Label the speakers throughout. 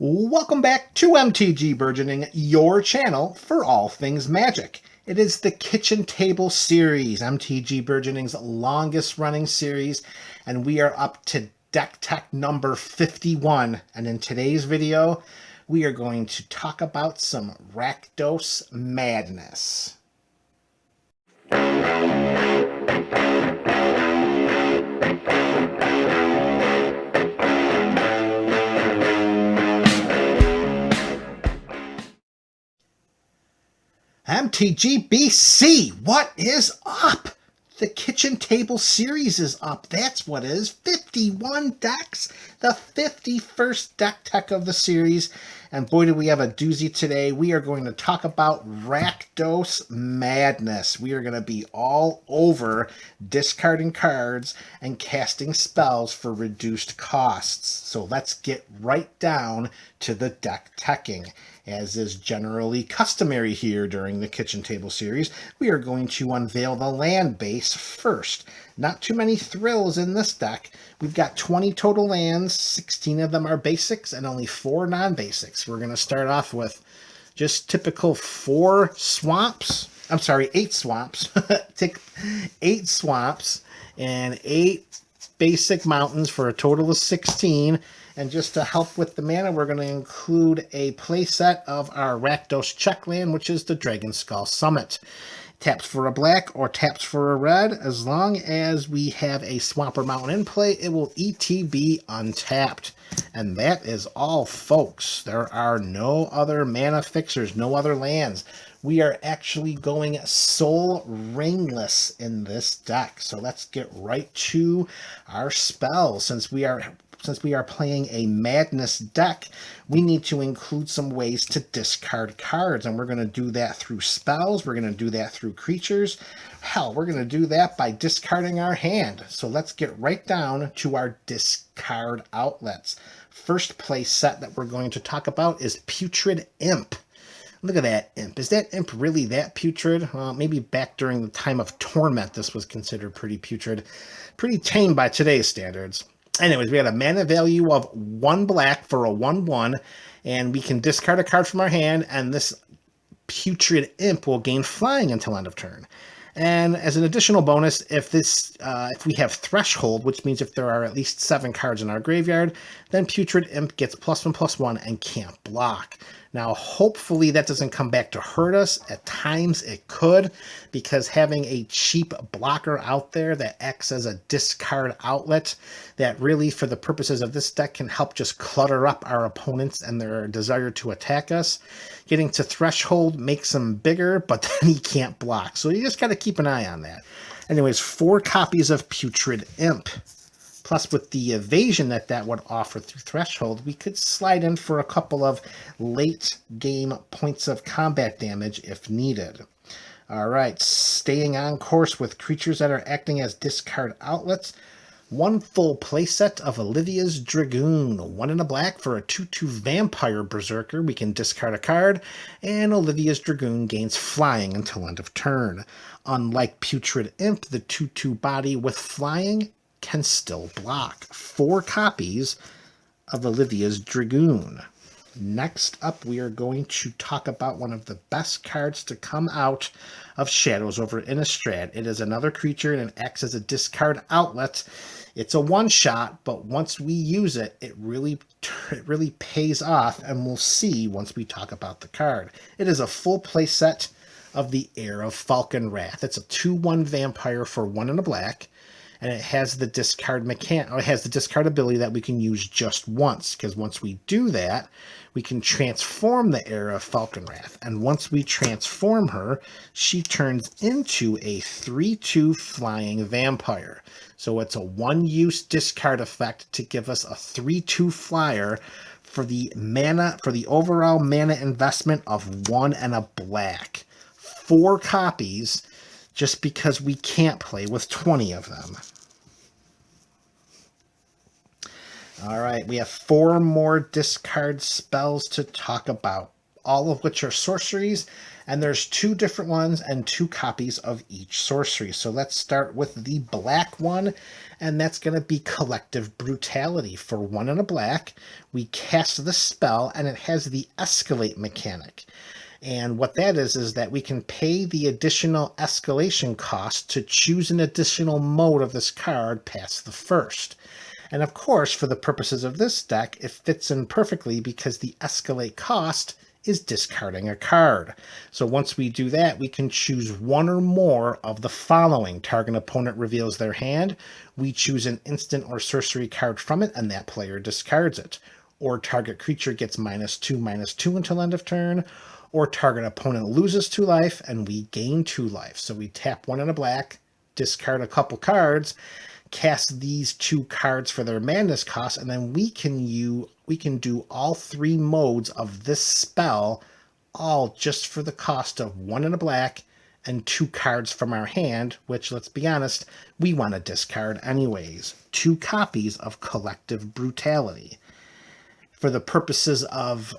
Speaker 1: Welcome back to MTG Burgeoning, your channel for all things Magic. It is the Kitchen Table series, MTG Burgeoning's longest running series, and we are up to deck tech number 51. And in today's video, we are going to talk about some Rakdos Madness. MTG BC, what is up? The Kitchen Table series is up. That's what is. 51 decks. The 51st deck tech of the series. And boy, do we have a doozy today. We are going to talk about Rakdos Madness. We are going to be all over discarding cards and casting spells for reduced costs. So let's get right down to the deck teching. As is generally customary here during the Kitchen Table series, we are going to unveil the land base first. Not too many thrills in this deck. We've got 20 total lands, 16 of them are basics, and only 4 non-basics. We're going to start off with just typical 8 swamps. Take 8 swamps and 8 basic mountains for a total of 16. And just to help with the mana, we're going to include a playset of our Rakdos Checkland, which is the Dragonskull Summit. Taps for a black or taps for a red. As long as we have a swamp or mountain in play, it will ETB untapped. And that is all, folks. There are no other mana fixers, no other lands. We are actually going Soul Ringless in this deck. So let's get right to our spells. Since we are playing a Madness deck, we need to include some ways to discard cards, and we're going to do that through spells, we're going to do that through creatures, hell, we're going to do that by discarding our hand. So let's get right down to our discard outlets. First play set that we're going to talk about is Putrid Imp. Look at that imp. Is that imp really that putrid? Well, maybe back during the time of Torment, this was considered pretty putrid. Pretty tame by today's standards. Anyways, we had a mana value of 1 black for a 1/1, and we can discard a card from our hand, and this Putrid Imp will gain flying until end of turn. And as an additional bonus, if we have Threshold, which means if there are at least 7 cards in our graveyard, then Putrid Imp gets +1/+1 and can't block. Now, hopefully that doesn't come back to hurt us. At times it could, because having a cheap blocker out there that acts as a discard outlet that really, for the purposes of this deck, can help just clutter up our opponents and their desire to attack us. Getting to Threshold makes him bigger, but then he can't block. So you just got to keep an eye on that. Anyways, 4 copies of Putrid Imp. Plus, with the evasion that would offer through Threshold, we could slide in for a couple of late-game points of combat damage if needed. All right, staying on course with creatures that are acting as discard outlets. 1 full playset of Olivias Dragoon. 1 in a black for a 2/2 Vampire Berserker. We can discard a card, and Olivias Dragoon gains flying until end of turn. Unlike Putrid Imp, the 2/2 body with flying can still block. 4 copies of Olivias Dragoon. Next up, we are going to talk about one of the best cards to come out of Shadows over Innistrad. It is another creature and it acts as a discard outlet. It's a 1-shot, but once we use it, it really pays off, and we'll see once we talk about the card. It is a full play set of the Heir of Falcon Wrath. It's a 2/1 vampire for 1 in a black. And it has the discard ability that we can use just once, because once we do that, we can transform the Heir of Falcon Wrath. And once we transform her, she turns into a 3/2 flying vampire. So it's a 1-use discard effect to give us a 3/2 flyer for the overall mana investment of 1 and a black. 4 copies, just because we can't play with 20 of them. All right, we have 4 more discard spells to talk about. all of which are sorceries, and there's 2 different ones and 2 copies of each sorcery. So let's start with the black one, and that's going to be Collective Brutality. For 1 and a black, we cast the spell, and it has the escalate mechanic. And what that is that we can pay the additional escalation cost to choose an additional mode of this card past the first. And of course, for the purposes of this deck, it fits in perfectly because the escalate cost is discarding a card. So once we do that, we can choose 1 or more of the following. Target opponent reveals their hand. We choose an instant or sorcery card from it, and that player discards it. Or target creature gets -2/-2 until end of turn. Or target opponent loses 2 life, and we gain 2 life. So we tap 1 and a black, discard a couple cards, cast these 2 cards for their madness cost, and then we can do all 3 modes of this spell, all just for the cost of 1 and a black and 2 cards from our hand, which, let's be honest, we want to discard anyways. 2 copies of Collective Brutality. For the purposes of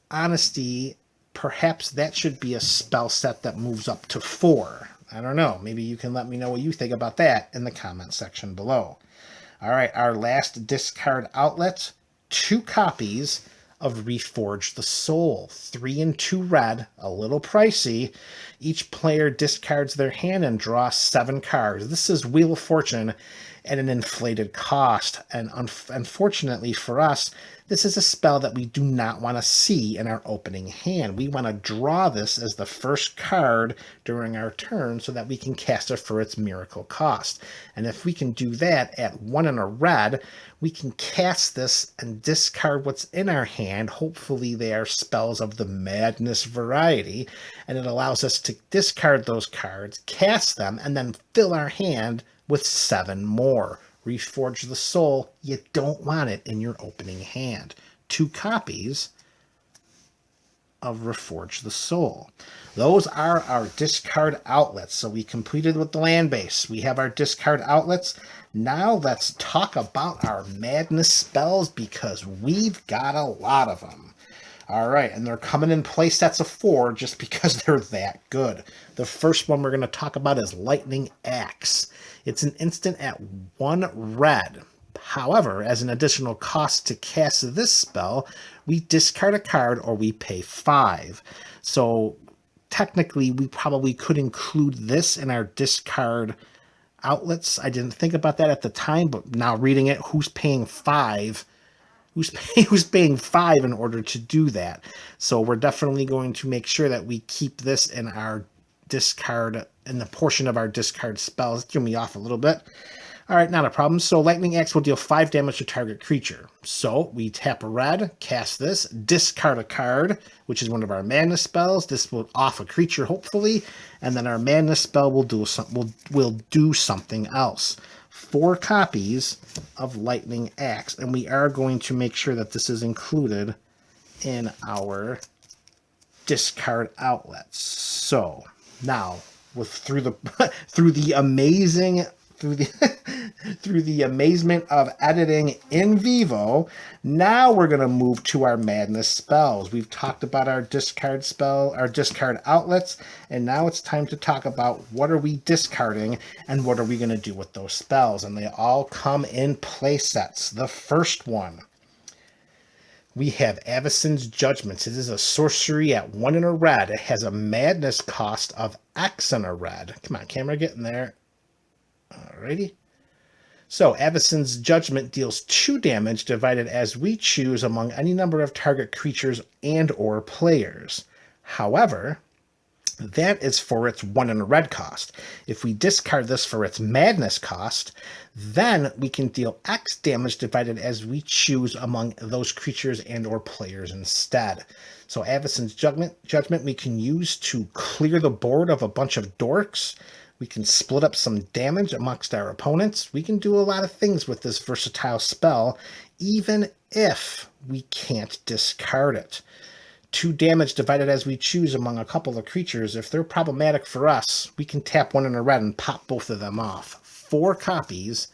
Speaker 1: honesty, perhaps that should be a spell set that moves up to 4. I don't know. Maybe you can let me know what you think about that in the comment section below. All right, our last discard outlet, 2 copies of Reforge the Soul. 3 and 2 red, a little pricey. Each player discards their hand and draws 7 cards. This is Wheel of Fortune at an inflated cost. And unfortunately for us, this is a spell that we do not want to see in our opening hand. We want to draw this as the first card during our turn so that we can cast it for its miracle cost. And if we can do that at 1 and a red, we can cast this and discard what's in our hand. Hopefully they are spells of the madness variety, and it allows us to discard those cards, cast them, and then fill our hand with 7 more. Reforge the Soul, you don't want it in your opening hand. 2 copies of Reforge the Soul. Those are our discard outlets. So we completed with the land base. We have our discard outlets. Now let's talk about our madness spells because we've got a lot of them. All right, and they're coming in play sets of 4 just because they're that good. The first one we're going to talk about is Lightning Axe. It's an instant at 1 red. However, as an additional cost to cast this spell, we discard a card or we pay 5. So technically, we probably could include this in our discard outlets. I didn't think about that at the time, but now reading it, who's paying 5? Who's paying 5 in order to do that? So we're definitely going to make sure that we keep this in our discard, in the portion of our discard spells. It threw me off a little bit. All right, not a problem. So Lightning Axe will deal 5 damage to target creature. So we tap a red, cast this, discard a card, which is one of our madness spells. This will off a creature, hopefully, and then our madness spell will do something else. 4 copies of Lightning Axe, and we are going to make sure that this is included in our discard outlets. So now, through the amazement of editing in vivo, now we're going to move to our madness spells. We've talked about our discard outlets, and now it's time to talk about what are we discarding and what are we going to do with those spells. And they all come in play sets. The first one, we have Addisons Judgement. It is a sorcery at 1 and a red. It has a madness cost of X and a red. Come on, camera, get in there. Alrighty. So Addisons Judgement deals 2 damage divided as we choose among any number of target creatures and or players. However, that is for its 1 and a red cost. If we discard this for its madness cost, then we can deal X damage divided as we choose among those creatures and or players instead. So Addisons Judgement we can use to clear the board of a bunch of dorks. We can split up some damage amongst our opponents. We can do a lot of things with this versatile spell, even if we can't discard it. 2 damage divided as we choose among a couple of creatures. If they're problematic for us, we can tap 1 in a red and pop both of them off. 4 copies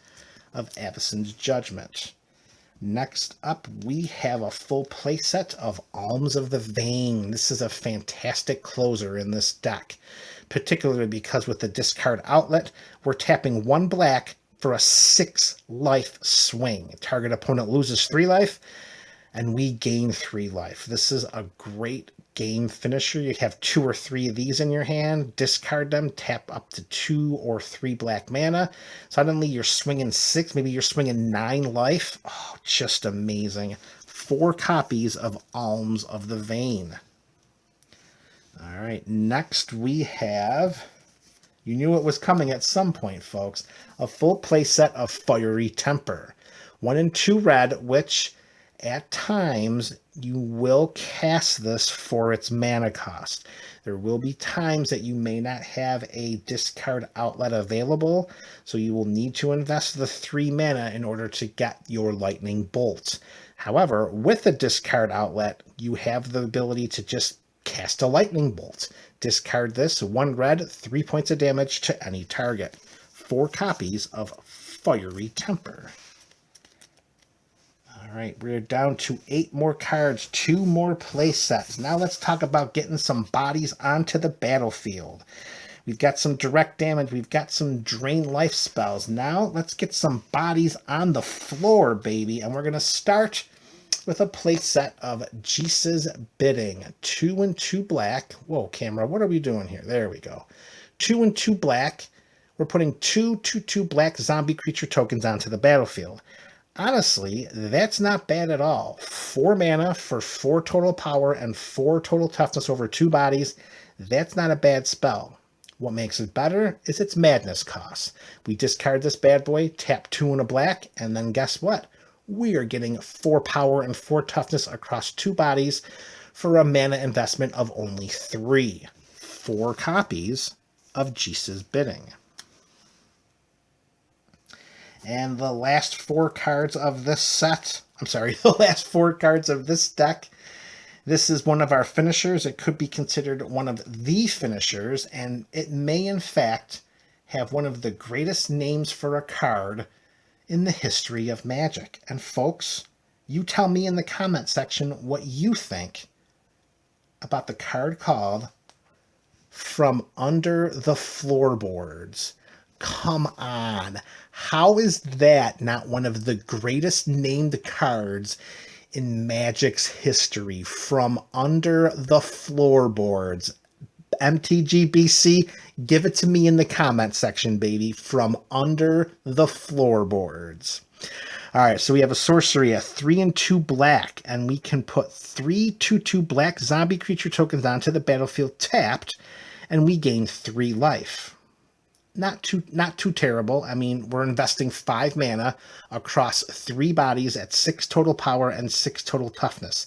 Speaker 1: of Addisons Judgement. Next up, we have a full playset of Alms of the Vein. This is a fantastic closer in this deck, particularly because with the discard outlet, we're tapping 1 black for a 6 life swing. Target opponent loses 3 life, and we gain 3 life. This is a great game finisher. You have 2 or 3 of these in your hand, discard them, tap up to 2 or 3 black mana. Suddenly you're swinging 6, maybe you're swinging 9 life. Oh, just amazing. 4 copies of Alms of the Vein. All right, next we have, you knew it was coming at some point, folks, a full playset of Fiery Temper. 1 and 2 red, which at times you will cast this for its mana cost. There will be times that you may not have a discard outlet available, so you will need to invest the 3 mana in order to get your lightning bolt. However, with a discard outlet, you have the ability to just cast a lightning bolt. Discard this, 1 red, 3 points of damage to any target. 4 copies of Fiery Temper. All right, we're down to 8 more cards, 2 more play sets. Now let's talk about getting some bodies onto the battlefield. We've got some direct damage. We've got some drain life spells. Now let's get some bodies on the floor, baby. And we're going to start with a play set of Jeese's Bidding. 2 and 2 black. Whoa, camera, what are we doing here? There we go. 2 and 2 black. We're putting 2/2/2 black zombie creature tokens onto the battlefield. Honestly, that's not bad at all. 4 mana for 4 total power and 4 total toughness over 2 bodies. That's not a bad spell. What makes it better is its madness cost. We discard this bad boy, tap 2 and a black, and then guess what? We are getting 4 power and 4 toughness across 2 bodies for a mana investment of only 3. 4 copies of Jeese's Bidding. And the last 4 cards of this set, the last 4 cards of this deck, this is one of our finishers. It could be considered one of the finishers, and it may in fact have one of the greatest names for a card in the history of Magic. And folks, you tell me in the comment section what you think about the card called From Under the Floorboards. Come on. How is that not one of the greatest named cards in Magic's history? From Under the Floorboards. MTGBC, give it to me in the comment section, baby. From Under the Floorboards. All right, so we have a sorcery, a 3 and 2 black, and we can put 3/2/2 black zombie creature tokens onto the battlefield tapped, and we gain 3 life. Not too terrible. I mean, we're investing 5 mana across 3 bodies at 6 total power and 6 total toughness.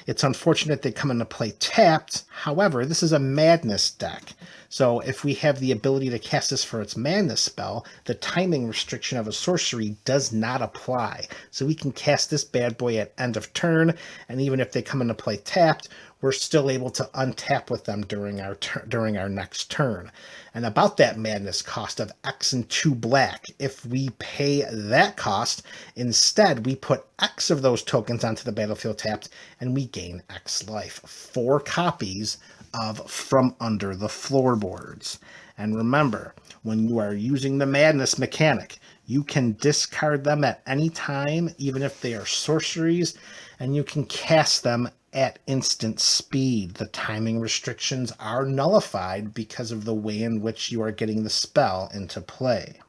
Speaker 1: It's unfortunate they come into play tapped. However, this is a madness deck. So if we have the ability to cast this for its madness spell, the timing restriction of a sorcery does not apply. So we can cast this bad boy at end of turn, and even if they come into play tapped, we're still able to untap with them during our next turn. And about that madness cost of X and 2 black, if we pay that cost, instead we put X of those tokens onto the battlefield tapped, and we gain X life. 4 copies of From Under the Floorboards. And remember, when you are using the madness mechanic, you can discard them at any time, even if they are sorceries, and you can cast them at instant speed. The timing restrictions are nullified because of the way in which you are getting the spell into play.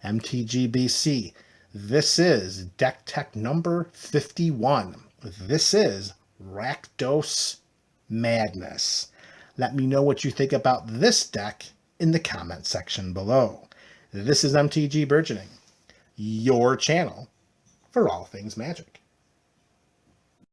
Speaker 1: MTGBC, this is deck tech number 51. This is Rakdos Madness. Let me know what you think about this deck in the comment section below. This is MTG Burgeoning, your channel for all things Magic.